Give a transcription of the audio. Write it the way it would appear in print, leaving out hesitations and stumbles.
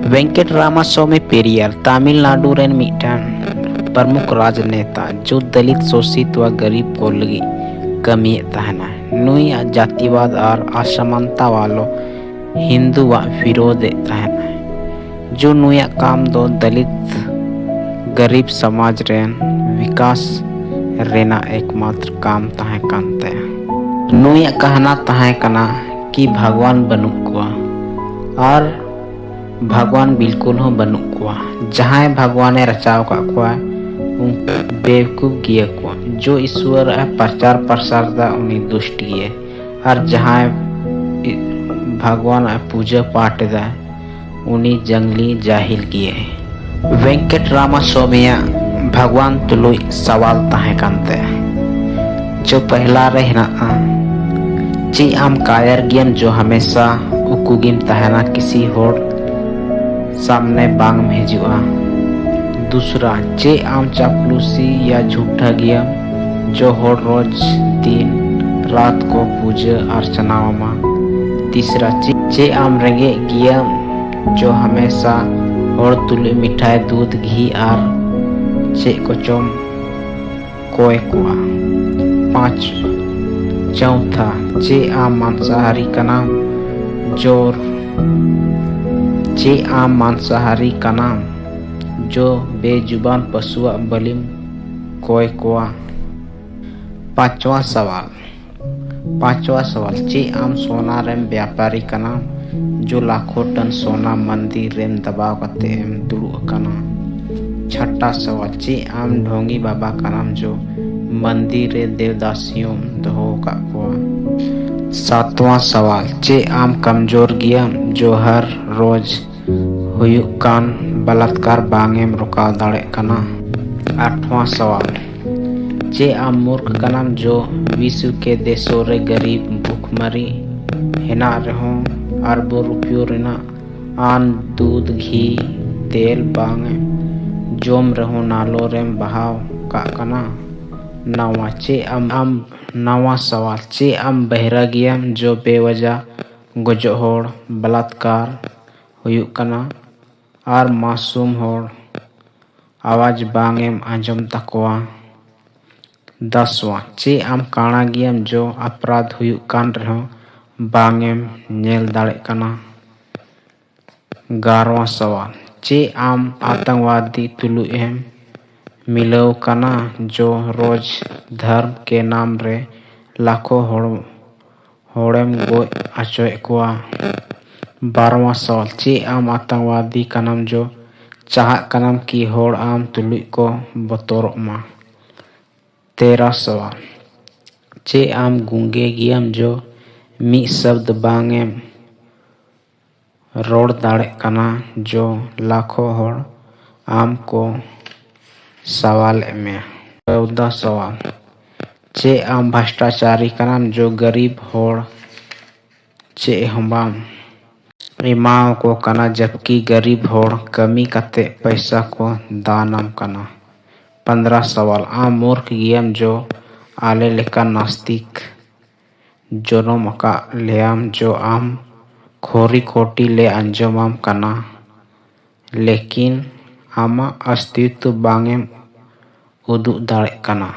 Venkat Ramaswamy Periyar Tamil Nadu rain mitten प्रमुख राजनेता जो दलित शोषित व गरीब को लगी कमिए तहना नुई जातिवाद और असमानता वालों हिंदू व विरोध तहना जो नुया काम दो दलित गरीब समाज रेन विकास रेना एकमात्र काम तहे कानते नुया कहना तहे कना कि भगवान बनु कुआ और भगवान बिल्कुल हो बनु कुआ जहाँ भगवान रचाव का कुआ बेवकूफ गिया कुआ जो ईश्वर प्रचार प्रसार दा उन्हीं दुष्ट गिए और जहाँ भगवान पूजा पाठ दा उन्हीं जंगली जाहिल गिए वेंकट रामास्वामी भगवान तुलुई सवाल तहे कानते जो पहला रहना ची आम कायर गियम जो हमेशा उकुगिम तहना किसी होड़ सामने बांग में हिजुआ दूसरा चे आम चापलूसी या झूठा गियम जो होड़ रोज दिन रात को पूजा अर्चना मा तीसरा चे आम रेंगे गियम जो हमेशा होड़ तुले मिठाई दूध घी और चे को चोम कोय कुआ पाँच चौथा चे आम मांसाहारी का नाम जोर चे आम मांसाहारी का नाम जो बेजुबान पशुआ बलिम कोय कुआ पांचवा सवाल चे आम सोना रेम व्यापारी का नाम जो लाखों टन सोना मंदिर रेम दबाव करते एम दुड़ू कना छठा सवाल चे आम ढोंगी बाबा का नाम जो मंदिर रे देवदासियों दहो का कुआ सातवां सवाल चे आम कमजोर गिया जो हर रोज हुयुक कान बलात्कार बांगेम रुकाव दाड़े कना आठवां सवाल चे आम मूर्ख कनाम जो विश्व के देशों रे गरीब भूखमरी हेना रहो अरबों रुपयों रेना आन दूध घी तेल बांगे जोम रहो नालो रेम बहाव का कना नवा सवाल चे आम बहरा गिया जो बेवजह गुजो होड़ बलात्कार हुयुक कना और मासूम होड़ आवाज बांगेम आंजम तकवा दसवां चे आम काना गियम जो अपराध हुयुक कान रहो बांगेम नेल दाड़े कना 11वां सवाल चे आम आतंकवादी तुलु एम मिलव कना जो रोज धर्म के नाम रे लाखों होड़ेम गोय अचोय कुआ 12वां सवाल चे आम आतंकवादी कनम जो चाह कनम की होड़ आम तुलुई को बतौर मा 13 सवाल चे आम गुंगे गियम जो मी शब्द बांगेम रोड दाड़े कना जो लाखों होड़ आम को सवाल में 14 सवाल चे आम भ्रष्टाचारी कनम जो गरीब होड़ चे हमाम इमाओ को कना जबकि गरीब होड़ कमी कते पैसा को दानम कना 15 सवाल आम मूर्ख गियम जो आले लेका नास्तिक जोनोम का लेम जो आम खोरी खोटी ले अंजमाम कना लेकिन आमा अस्तित्व बांगेम उदु दाड़े कना।